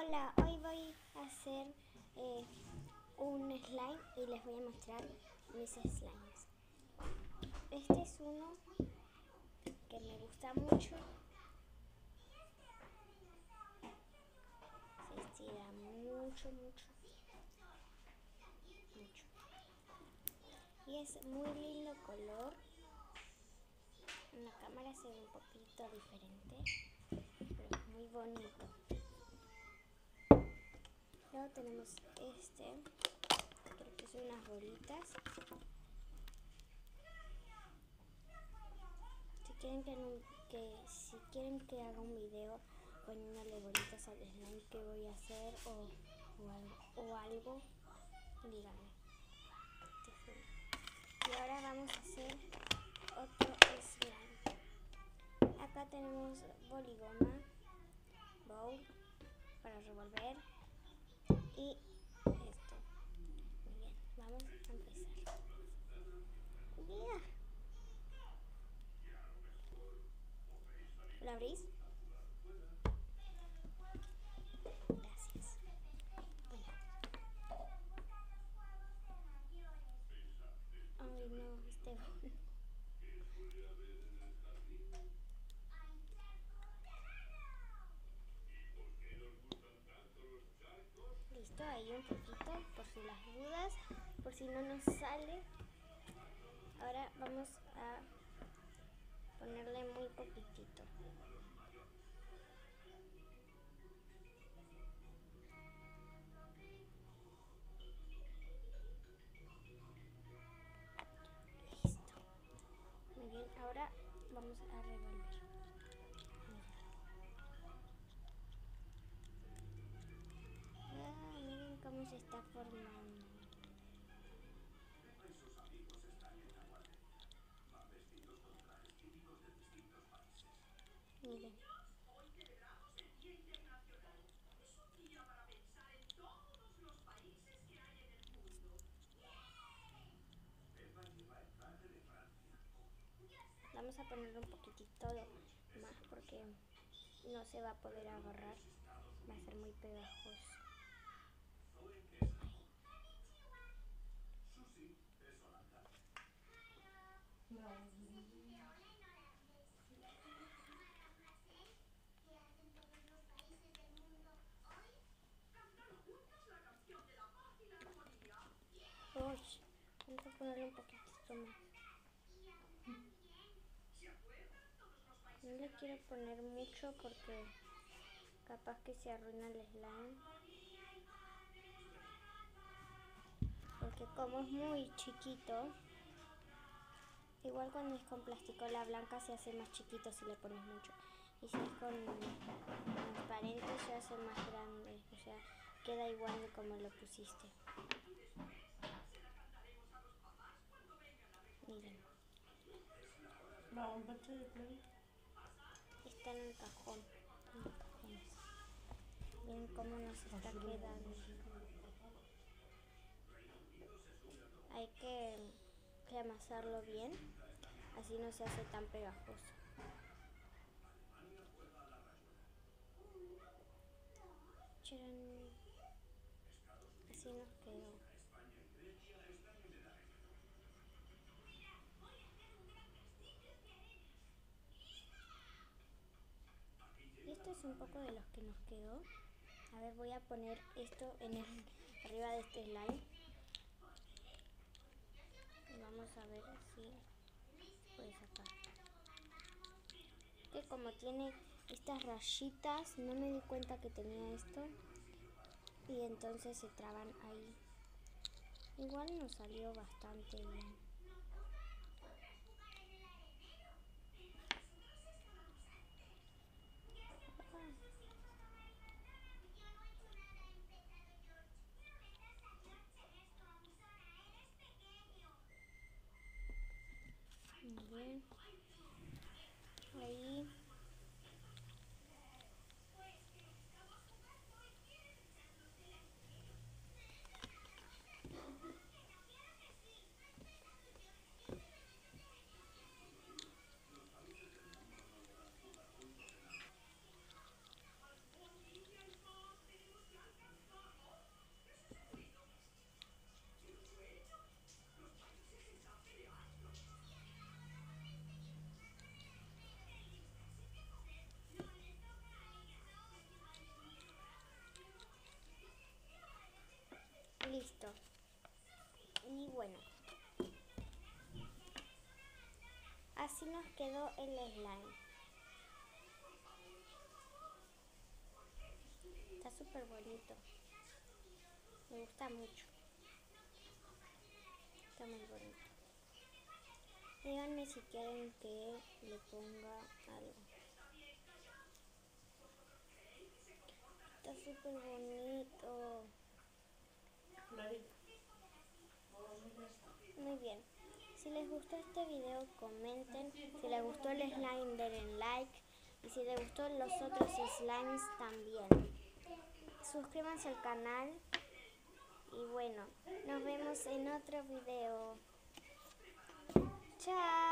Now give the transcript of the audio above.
Hola, hoy voy a hacer un slime y les voy a mostrar mis slimes. Este es uno que me gusta mucho. Se estira mucho. Y es muy lindo color. En la cámara se ve un poquito diferente, pero es muy bonito. Luego tenemos este, creo que son unas bolitas. Si quieren que haga un video poniéndole bolitas al slime que voy a hacer o algo, díganme. Y ahora vamos a hacer otro slime. Acá tenemos boligoma, bowl para revolver y esto. Muy bien, vamos a empezar. Mira. ¿Lo abrís? Gracias. Bueno. Ay no, Esteban. Listo, ahí un poquito, por si las dudas, por si no nos sale. Ahora vamos a ponerle muy poquitito. Listo. Muy bien, ahora vamos a revolver. Miren cómo se está formando. Miren. Vamos a ponerle un poquitito más porque no se va a poder agarrar. Va a ser muy pegajoso. Uy, vamos a ponerle un poquitito más. No le quiero poner mucho porque capaz que se arruina el slime. Porque como es muy chiquito, igual cuando es con plasticola blanca se hace más chiquito si le pones mucho. Y si es con transparente se hace más grande. O sea, queda igual de como lo pusiste. Miren. Está en el cajón. Miren cómo nos está quedando. Hay que amasarlo bien, así no se hace tan pegajoso. ¡Charán! Así nos quedó. Y esto es un poco de los que nos quedó. A ver, voy a poner esto arriba de este slime. Y vamos a ver si puede sacar. Que como tiene estas rayitas, no me di cuenta que tenía esto. Y entonces se traban ahí. Igual nos salió bastante bien. Muy bien. Ahí. nos quedó el slime. Está súper bonito. Me gusta mucho. Está muy bonito. Díganme si quieren que le ponga algo. Está súper bonito. Muy bien. Si les gustó este video, comenten. Si les gustó el slime, denle like. Y si les gustó los otros slimes, también. Suscríbanse al canal. Y bueno, nos vemos en otro video. Chao.